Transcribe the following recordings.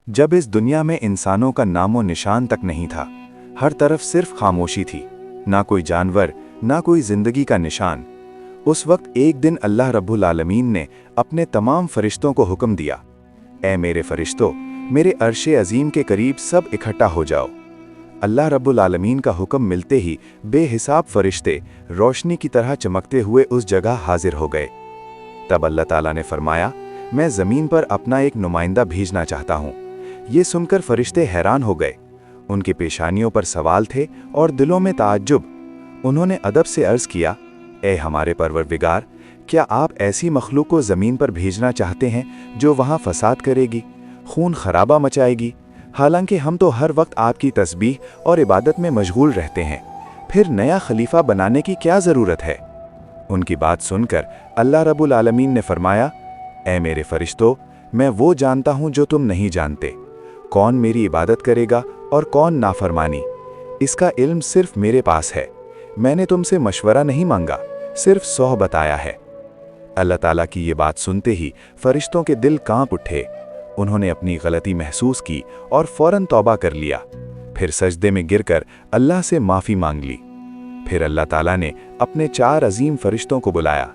जब इस दुनिया में इंसानों का नामो निशान तक नहीं था, हर तरफ सिर्फ खामोशी थी, ना कोई जानवर, ना कोई जिंदगी का निशान। उस वक्त एक दिन अल्लाह रब्बुल आलमीन ने अपने तमाम फरिश्तों को हुक्म दिया, ए मेरे फरिश्तों, मेरे अर्शे अजीम के करीब सब इकट्ठा हो जाओ। अल्लाह रब्बुल आलमीन का हुक्म मिलते ही बेहिसाब फरिश्ते रोशनी की तरह चमकते हुए उस जगह हाजिर हो गए। तब अल्लाह ताला ने फरमाया, मैं ज़मीन पर अपना एक नुमाइंदा भेजना चाहता हूँ। ये सुनकर फरिश्ते हैरान हो गए। उनकी पेशानियों पर सवाल थे और दिलों में ताज्जुब। उन्होंने अदब से अर्ज़ किया, ए हमारे परवरदिगार, क्या आप ऐसी मखलूक को ज़मीन पर भेजना चाहते हैं जो वहाँ फसाद करेगी, खून खराबा मचाएगी? हालांकि हम तो हर वक्त आपकी तस्बीह और इबादत में मशगूल रहते हैं, फिर नया खलीफा बनाने की क्या ज़रूरत है? उनकी बात सुनकर अल्लाह रब्बुल आलमीन ने फरमाया, ए मेरे फरिश्तों, मैं वो जानता हूँ जो तुम नहीं जानते। कौन मेरी इबादत करेगा और कौन नाफरमानी, इसका इल्म सिर्फ मेरे पास है। मैंने तुमसे मशवरा नहीं मांगा, सिर्फ सौह बताया है। अल्लाह ताला की ये बात सुनते ही फरिश्तों के दिल कांप उठे। उन्होंने अपनी गलती महसूस की और फौरन तौबा कर लिया। फिर सजदे में गिरकर अल्लाह से माफ़ी मांग ली। फिर अल्लाह ताला ने अपने 4 अजीम फरिश्तों को बुलाया,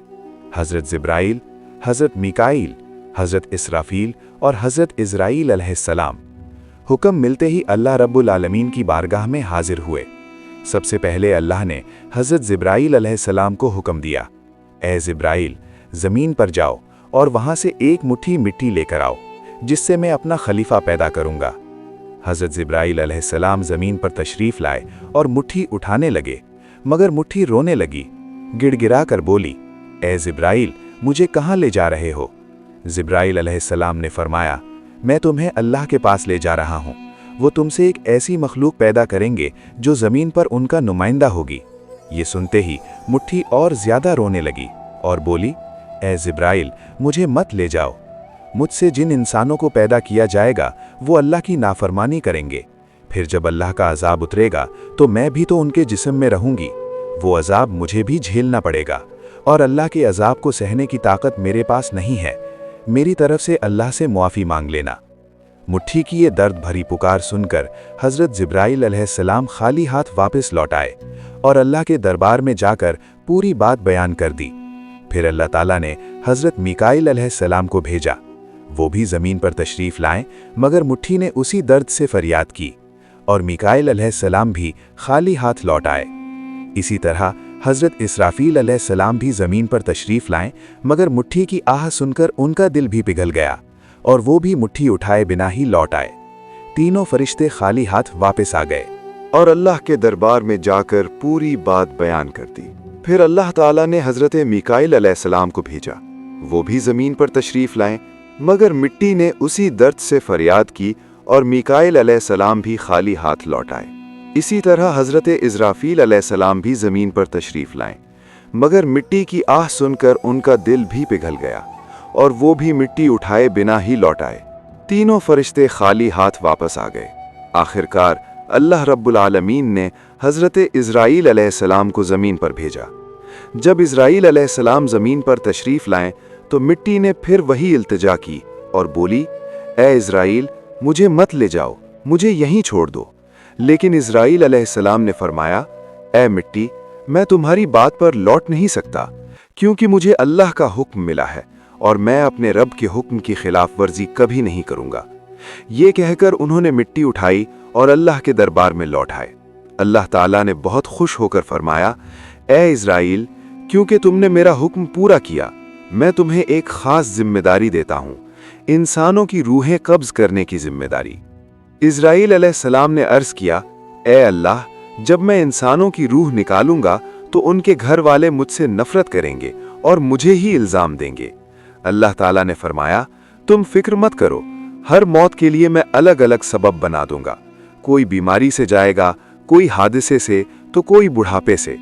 हज़रत जिब्राइल, हज़रत मीकाईल, हज़रत इसराफील और हज़रत इज़राईल अलैहिस्सलाम। हुक्म मिलते ही अल्लाह रब्बुल आलमीन की बारगाह में हाजिर हुए। सबसे पहले अल्लाह ने हज़रत जिब्राइल अलैहिस्सलाम को हुक्म दिया, ए जिब्राइल, ज़मीन पर जाओ और वहाँ से एक मुट्ठी मिट्टी लेकर आओ, जिससे मैं अपना खलीफा पैदा करूँगा। हज़रत जिब्राइल अलैहिस्सलाम ज़मीन पर तशरीफ़ लाए और मुट्ठी उठाने लगे, मगर मुट्ठी रोने लगी। गिड़गिड़ा कर बोली, ए जिब्राइल, मुझे कहाँ ले जा रहे हो? जिब्राइल अलैहिस्सलाम ने फरमाया, मैं तुम्हें अल्लाह के पास ले जा रहा हूँ। वो तुमसे एक ऐसी मखलूक पैदा करेंगे जो ज़मीन पर उनका नुमाइंदा होगी। ये सुनते ही मुट्ठी और ज़्यादा रोने लगी और बोली, ए जिब्राइल, मुझे मत ले जाओ। मुझसे जिन इंसानों को पैदा किया जाएगा वो अल्लाह की नाफरमानी करेंगे। फिर जब अल्लाह का अजाब उतरेगा तो मैं भी तो उनके जिस्म में रहूँगी। वो अजाब मुझे भी झेलना पड़ेगा और अल्लाह के अजाब को सहने की ताकत मेरे पास नहीं है। मेरी तरफ से अल्लाह से मुआफ़ी मांग लेना। मुट्ठी की ये दर्द भरी पुकार सुनकर हज़रत जिब्राइल अलैहिस्सलाम खाली हाथ वापस लौट आए और अल्लाह के दरबार में जाकर पूरी बात बयान कर दी। फिर अल्लाह ताला ने हज़रत मीकाईल अलैहिस्सलाम को भेजा। वो भी ज़मीन पर तशरीफ़ लाएं, मगर मुट्ठी ने उसी दर्द से फरियाद की और मीकाईल अलैहिस्सलाम भी खाली हाथ लौट आए। इसी तरह हज़रत इसराफील अलैहिस्सलाम भी ज़मीन पर तशरीफ़ लाएं, मगर मुट्ठी की आह सुनकर उनका दिल भी पिघल गया और वो भी मुट्ठी उठाए बिना ही लौट आए। तीनों फरिश्ते खाली हाथ वापस आ गए और अल्लाह के दरबार में जाकर पूरी बात बयान कर दी। फिर अल्लाह ताला ने हज़रत मीकाईल अलैहिस्सलाम को भेजा। वो भी ज़मीन पर तशरीफ़ लाएं, मगर मिट्टी ने उसी दर्द से फरियाद की और मीकाईल अलैहिस्सलाम भी खाली हाथ लौट आए। इसी तरह हज़रत इज़राफील अलैहिस्सलाम भी ज़मीन पर तशरीफ़ लाएं, मगर मिट्टी की आह सुनकर उनका दिल भी पिघल गया और वो भी मिट्टी उठाए बिना ही लौट आए। तीनों फरिश्ते खाली हाथ वापस आ गए। आखिरकार अल्लाह रब्बुल आलमीन ने हज़रत इज़राईल अलैहिस्सलाम को ज़मीन पर भेजा। जब इज़राईल अलैहिस्सलाम ज़मीन पर तशरीफ़ लाएं तो मिट्टी ने फिर वही इल्तिजा की और बोली, ए इज़राईल, मुझे मत ले जाओ, मुझे यहीं छोड़ दो। लेकिन इज़राईल अलैहिस्सलाम ने फरमाया, ए मिट्टी, मैं तुम्हारी बात पर लौट नहीं सकता, क्योंकि मुझे अल्लाह का हुक्म मिला है और मैं अपने रब के हुक्म की खिलाफ वर्जी कभी नहीं करूँगा। ये कहकर उन्होंने मिट्टी उठाई और अल्लाह के दरबार में लौट आए। अल्लाह ताला ने बहुत खुश होकर फरमाया, ए इज़राईल, क्योंकि तुमने मेरा हुक्म पूरा किया, मैं तुम्हें एक ख़ास जिम्मेदारी देता हूँ, इंसानों की रूहें कब्ज़ करने की जिम्मेदारी। इज़राईल अलैहिस्सलाम ने अर्ज़ किया, ए अल्लाह, जब मैं इंसानों की रूह निकालूंगा तो उनके घर वाले मुझसे नफ़रत करेंगे और मुझे ही इल्ज़ाम देंगे। अल्लाह ताला ने फरमाया, तुम फिक्र मत करो, हर मौत के लिए मैं अलग अलग सबब बना दूंगा। कोई बीमारी से जाएगा, कोई हादसे से, तो कोई बुढ़ापे से।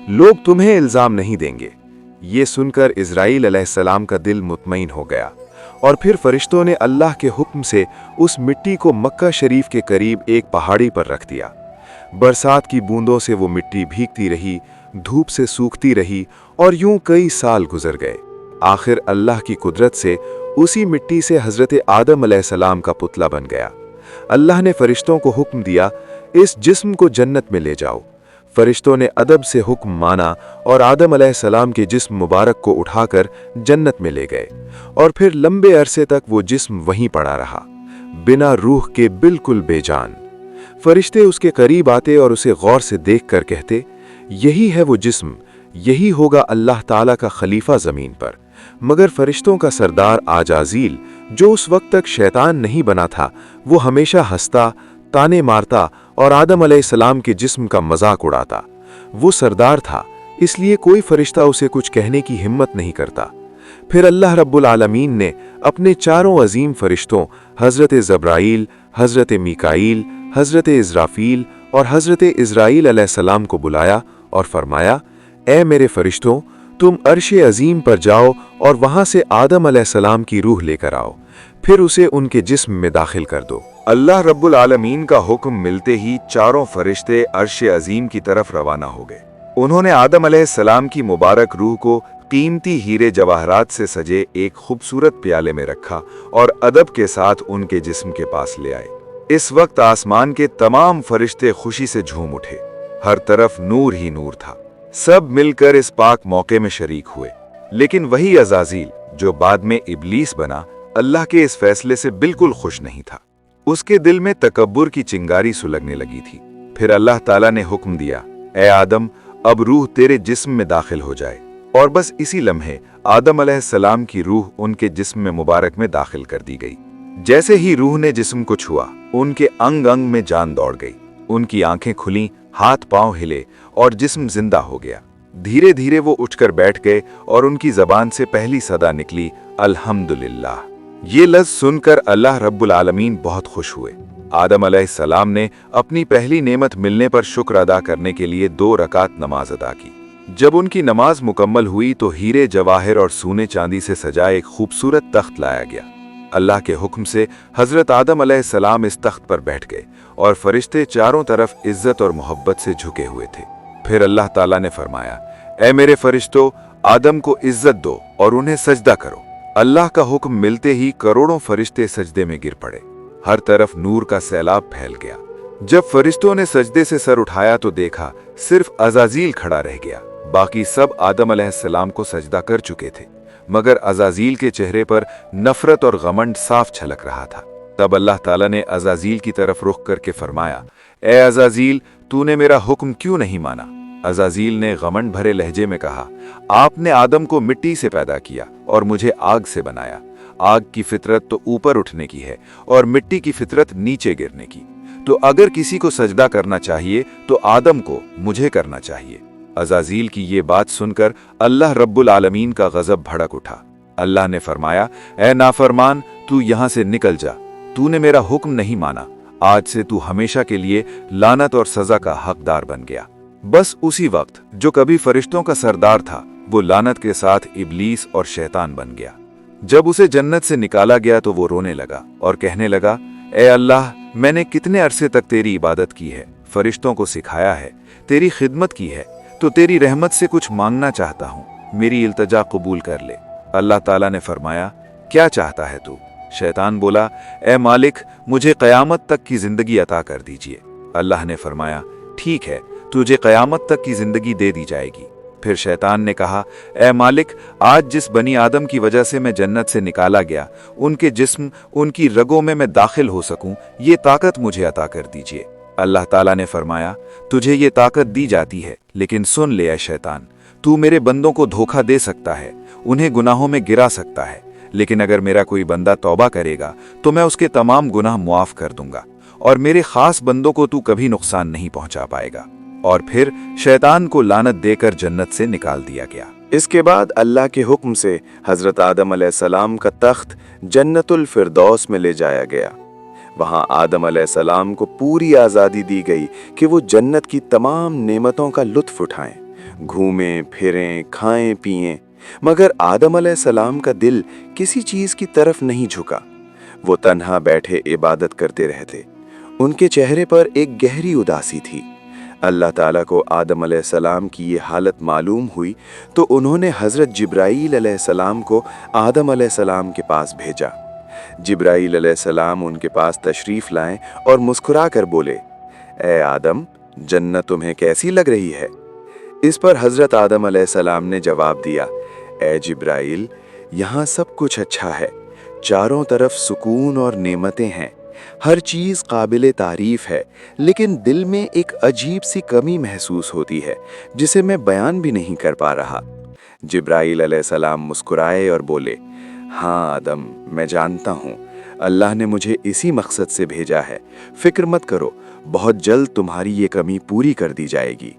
लोग तुम्हें इल्ज़ाम नहीं देंगे। ये सुनकर इज़राईल अलैहिस्सलाम का दिल मुतमईन हो गया और फिर फरिश्तों ने अल्लाह के हुक्म से उस मिट्टी को मक्का शरीफ के करीब एक पहाड़ी पर रख दिया। बरसात की बूंदों से वो मिट्टी भीगती रही, धूप से सूखती रही और यूं कई साल गुजर गए। आखिर अल्लाह की कुदरत से उसी मिट्टी से हज़रत आदम अलैहिस्सलाम का पुतला बन गया। अल्लाह ने फरिश्तों को हुक्म दिया, इस जिस्म को जन्नत में ले जाओ। फरिश्तों ने अदब से हुक्म माना और आदम अलैहिस्सलाम के जिस्म मुबारक को उठाकर जन्नत में ले गए, और फिर लंबे अरसे तक वो जिस्म वहीं पड़ा रहा, बिना रूह के बिल्कुल बेजान। फरिश्ते उसके करीब आते और उसे गौर से देखकर कहते, यही है वो जिस्म, यही होगा अल्लाह ताला का खलीफा ज़मीन पर। मगर फरिश्तों का सरदार आजाज़ील, जो उस वक्त तक शैतान नहीं बना था, वो हमेशा हंसता, ताने मारता और आदम अलैहिस्सलाम के जिस्म का मजाक उड़ाता। वो सरदार था, इसलिए कोई फरिश्ता उसे कुछ कहने की हिम्मत नहीं करता। फिर अल्लाह रब्बुल आलमीन ने अपने चारों अजीम फरिश्तों हज़रत ज़ब्राईल, हज़रत मीकाईल, हज़रत इज़राफ़ील और हज़रत इज़राईल अलैहिस्सलाम को बुलाया और फरमाया, ए मेरे फरिश्तों, तुम अर्श अजीम पर जाओ और वहां से आदम अलैहिस्सलाम की रूह लेकर आओ, फिर उसे उनके जिस्म में दाखिल कर दो। अल्लाह रब्बुल आलमीन का हुक्म मिलते ही चारों फरिश्ते अर्श अजीम की तरफ रवाना हो गए। उन्होंने आदम अलैहिस्सलाम की मुबारक रूह को कीमती हीरे जवाहरात से सजे एक खूबसूरत प्याले में रखा और अदब के साथ उनके जिस्म के पास ले आए। इस वक्त आसमान के तमाम फरिश्ते खुशी से झूम उठे, हर तरफ नूर ही नूर था। सब मिलकर इस पाक मौके में शरीक हुए। लेकिन वही अज़ाज़ील, जो बाद में इब्लीस बना, अल्लाह के इस फैसले से बिल्कुल खुश नहीं था। उसके दिल में तकब्बुर की चिंगारी सुलगने लगी थी। फिर अल्लाह ताला ने हुक्म दिया, ए आदम, अब रूह तेरे जिस्म में दाखिल हो जाए। और बस इसी लम्हे आदम अलैहिस्सलाम की रूह उनके जिस्म में मुबारक में दाखिल कर दी गई। जैसे ही रूह ने जिस्म को छुआ, उनके अंग अंग में जान दौड़ गई। उनकी आंखें खुलीं, हाथ पांव हिले और जिस्म जिंदा हो गया। धीरे धीरे वो उठकर बैठ गए और उनकी जबान से पहली सदा निकली, अल्हम्दुलिल्लाह। ये लफ्ज़ सुनकर अल्लाह रब्बुल आलमीन बहुत खुश हुए। आदम अलैहिस्सलाम ने अपनी पहली नेमत मिलने पर शुक्र अदा करने के लिए 2 रकात नमाज अदा की। जब उनकी नमाज मुकम्मल हुई तो हीरे जवाहिर और सोने चांदी से सजा एक खूबसूरत तख्त लाया गया। अल्लाह के हुक्म से हजरत आदम अलैहिस्सलाम इस तख्त पर बैठ गए और फरिश्ते चारों तरफ इज्जत और मोहब्बत से झुके हुए थे। फिर अल्लाह ताला ने फरमाया, ए मेरे फरिश्तों, आदम को इज्जत दो और उन्हें सजदा करो। अल्लाह का हुक्म मिलते ही करोड़ों फरिश्ते सजदे में गिर पड़े। हर तरफ नूर का सैलाब फैल गया। जब फरिश्तों ने सजदे से सर उठाया तो देखा सिर्फ अज़ाज़ील खड़ा रह गया। बाकी सब आदम अलैहिस्सलाम को सजदा कर चुके थे, मगर अज़ाज़ील के चेहरे पर नफरत और घमंड साफ छलक रहा था। तब अल्लाह ताला ने अज़ाज़ील की तरफ रुख करके फरमाया, ए अज़ाज़ील, तूने मेरा हुक्म क्यों नहीं माना? अज़ाज़ील ने घमंड भरे लहजे में कहा, आपने आदम को मिट्टी से पैदा किया और मुझे आग से बनाया। आग की फितरत तो ऊपर उठने की है और मिट्टी की फितरत नीचे गिरने की। तो अगर किसी को सजदा करना चाहिए तो आदम को, मुझे करना चाहिए। अज़ाज़ील की ये बात सुनकर अल्लाह रब्बुल आलमीन का गज़ब भड़क उठा। अल्लाह ने फरमाया, ए नाफरमान, तू यहाँ से निकल जा। तूने मेरा हुक्म नहीं माना। आज से तू हमेशा के लिए लानत और सजा का हकदार बन गया। बस उसी वक्त जो कभी फरिश्तों का सरदार था, वो लानत के साथ इब्लीस और शैतान बन गया। जब उसे जन्नत से निकाला गया तो वो रोने लगा और कहने लगा, ए अल्लाह, मैंने कितने अरसे तक तेरी इबादत की है, फरिश्तों को सिखाया है, तेरी खिदमत की है, तो तेरी रहमत से कुछ मांगना चाहता हूँ, मेरी इल्तजा कबूल कर ले। अल्लाह ताला ने फरमाया, क्या चाहता है तू? शैतान बोला, ए मालिक, मुझे क़यामत तक की जिंदगी अता कर दीजिए। अल्लाह ने फरमाया, ठीक है, तुझे क़यामत तक की जिंदगी दे दी जाएगी। फिर शैतान ने कहा, ए मालिक, आज जिस बनी आदम की वजह से मैं जन्नत से निकाला गया, उनके जिस्म, उनकी रगों में मैं दाखिल हो सकूं, ये ताकत मुझे अता कर दीजिए। अल्लाह ताला ने फरमाया, तुझे ये ताकत दी जाती है, लेकिन सुन ले ए शैतान, तू मेरे बंदों को धोखा दे सकता है, उन्हें गुनाहों में गिरा सकता है, लेकिन अगर मेरा कोई बंदा तौबा करेगा तो मैं उसके तमाम गुनाह मुआफ कर दूंगा और मेरे खास बंदों को तू कभी नुकसान नहीं पहुंचा पाएगा। और फिर शैतान को लानत देकर जन्नत से निकाल दिया गया। इसके बाद अल्लाह के हुक्म से हजरत आदम अलैहिस्सलाम का तख्त जन्नतुल फिरदौस में ले जाया गया। वहां आदम अलैहिस्सलाम को पूरी आज़ादी दी गई कि वो जन्नत की तमाम नेमतों का लुत्फ उठाएं, घूमें फिरें, खाएं पिएं। मगर आदम अलैहिस्सलाम का दिल किसी चीज़ की तरफ नहीं झुका। वो तन्हा बैठे इबादत करते रहते। उनके चेहरे पर एक गहरी उदासी थी। अल्लाह ताला को आदम अलैहिस्सलाम की ये हालत मालूम हुई तो उन्होंने हज़रत जिब्राईल अलैहिस्सलाम को आदम अलैहिस्सलाम के पास भेजा। जिब्राईल अलैहिस्सलाम उनके पास तशरीफ लाएं और मुस्कुरा कर बोले, ए आदम, जन्नत तुम्हें कैसी लग रही है? इस पर हज़रत आदम अलैहिस्सलाम ने जवाब दिया, ए जिब्राईल, यहाँ सब कुछ अच्छा है, चारों तरफ सुकून और नेमतें हैं, हर चीज़ काबिल तारीफ़ है, लेकिन दिल में एक अजीब सी कमी महसूस होती है जिसे मैं बयान भी नहीं कर पा रहा। जिब्राईल अलैहिस्सलाम मुस्कुराए और बोले, हाँ आदम, मैं जानता हूँ, अल्लाह ने मुझे इसी मकसद से भेजा है, फिक्र मत करो, बहुत जल्द तुम्हारी ये कमी पूरी कर दी जाएगी।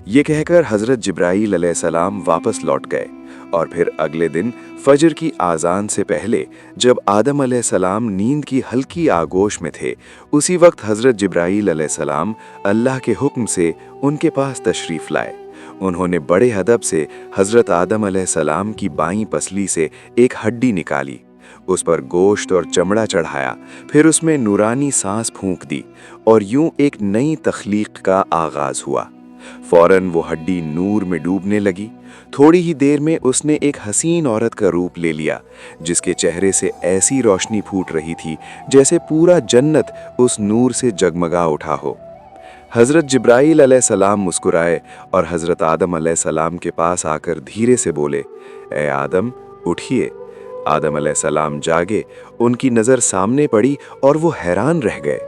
ये कहकर हज़रत जिब्राईल अलैहिस्सलाम वापस लौट गए और फिर अगले दिन फजर की आज़ान से पहले जब आदम अलैहिस्सलाम नींद की हल्की आगोश में थे, उसी वक्त हज़रत जिब्राईल अलैहिस्सलाम अल्लाह के हुक्म से उनके पास तशरीफ़ लाए। उन्होंने बड़े अदब से हज़रत आदम अलैहिस्सलाम की बाईं पसली से एक हड्डी निकाली, उस पर गोश्त और चमड़ा चढ़ाया, फिर उसमें नूरानी सांस फूंक दी और यूं एक नई तख्लीक का आगाज़ हुआ। फौरन वो हड्डी नूर में डूबने लगी। थोड़ी ही देर में उसने एक हसीन औरत का रूप ले लिया, जिसके चेहरे से ऐसी रोशनी फूट रही थी जैसे पूरा जन्नत उस नूर से जगमगा उठा हो। हज़रत जिब्राईल अलैहिस्सलाम मुस्कुराए और हज़रत आदम अलैहिस्सलाम के पास आकर धीरे से बोले, ए आदम, उठिए। आदम अलैहिस्सलाम जागे, उनकी नज़र सामने पड़ी और वो हैरान रह गए।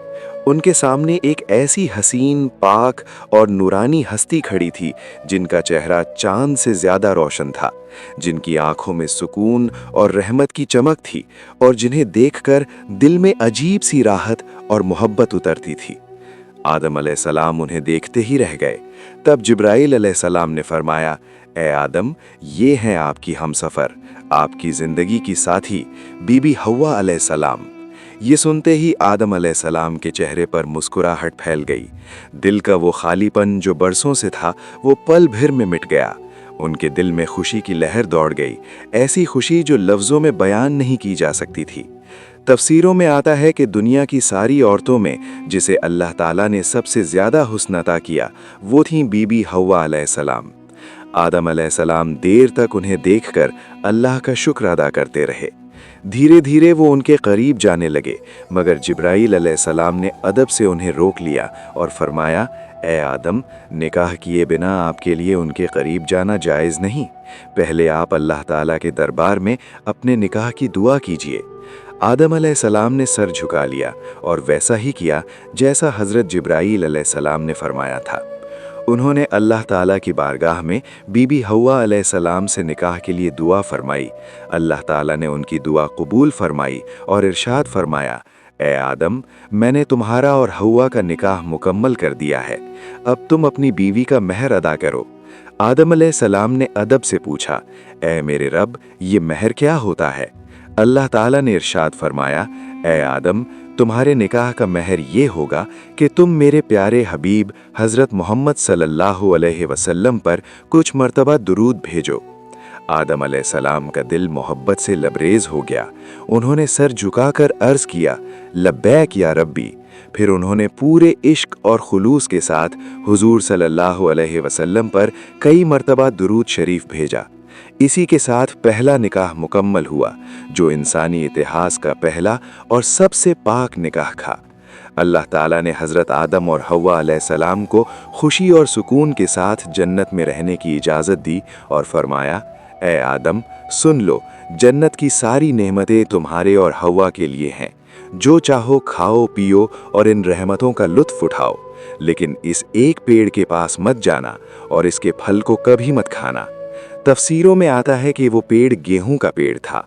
उनके सामने एक ऐसी हसीन, पाक और नूरानी हस्ती खड़ी थी जिनका चेहरा चांद से ज़्यादा रोशन था, जिनकी आंखों में सुकून और रहमत की चमक थी और जिन्हें देखकर दिल में अजीब सी राहत और मोहब्बत उतरती थी। आदम अलैहिस्सलाम उन्हें देखते ही रह गए। तब जिब्राईल अलैहिस्सलाम ने फरमाया, ए आदम, ये हैं आपकी हमसफ़र, आपकी ज़िंदगी की साथी बीबी हव्वा अलैहिस्सलाम। ये सुनते ही आदम अलैहिस्सलाम के चेहरे पर मुस्कुराहट फैल गई। दिल का वो खालीपन जो बरसों से था, वो पल भर में मिट गया। उनके दिल में खुशी की लहर दौड़ गई, ऐसी खुशी जो लफ्ज़ों में बयान नहीं की जा सकती थी। तफसीरों में आता है कि दुनिया की सारी औरतों में जिसे अल्लाह ताला ने सबसे ज़्यादा हुस्न अता किया, वो थीं बीबी हव्वा अलैहिस्सलाम। आदम अलैहिस्सलाम देर तक उन्हें देखकर अल्लाह का शुक्र अदा करते रहे। धीरे धीरे वो उनके करीब जाने लगे, मगर जिब्राईल अलैहिस्सलाम ने अदब से उन्हें रोक लिया और फरमाया, ए आदम, निकाह किए बिना आपके लिए उनके करीब जाना जायज़ नहीं। पहले आप अल्लाह ताला के दरबार में अपने निकाह की दुआ कीजिए। आदम अलैहिस्सलाम ने सर झुका लिया और वैसा ही किया जैसा हज़रत जिब्राईल अलैहिस्सलाम ने फरमाया था। उन्होंने अल्लाह ताला की बारगाह में बीबी हव्वा अलैहिस्सलाम से निकाह के लिए दुआ फरमाई। अल्लाह ताला ने उनकी दुआ कबूल फरमाई और इरशाद फरमाया, ए आदम, मैंने तुम्हारा और हव्वा का निकाह मुकम्मल कर दिया है, अब तुम अपनी बीवी का महर अदा करो। आदम अलैहिस्सलाम ने अदब से पूछा, ए मेरे रब, ये महर क्या होता है? अल्लाह ताला ने इरशाद फरमाया, ए आदम, तुम्हारे निकाह का महर ये होगा कि तुम मेरे प्यारे हबीब हज़रत मोहम्मद सल्लल्लाहु अलैहि वसल्लम पर कुछ मर्तबा दुरूद भेजो। आदम अलैहिस्सलाम का दिल मोहब्बत से लबरेज हो गया। उन्होंने सर झुकाकर अर्ज़ किया, लब्बैक या रब्बी। फिर उन्होंने पूरे इश्क और खुलूस के साथ हुजूर सल्लल्लाहु अलैहि वसल्लम पर कई मर्तबा दुरूद शरीफ भेजा। इसी के साथ पहला निकाह मुकम्मल हुआ, जो इंसानी इतिहास का पहला और सबसे पाक निकाह था। अल्लाह ताला ने हज़रत आदम और हव्वा अलैहिस्सलाम को खुशी और सुकून के साथ जन्नत में रहने की इजाज़त दी और फरमाया, ए आदम, सुन लो, जन्नत की सारी नेमतें तुम्हारे और हव्वा के लिए हैं। जो चाहो खाओ पियो और इन रहमतों का लुत्फ़ उठाओ, लेकिन इस एक पेड़ के पास मत जाना और इसके फल को कभी मत खाना। तफसीरों में आता है कि वो पेड़ गेहूं का पेड़ था।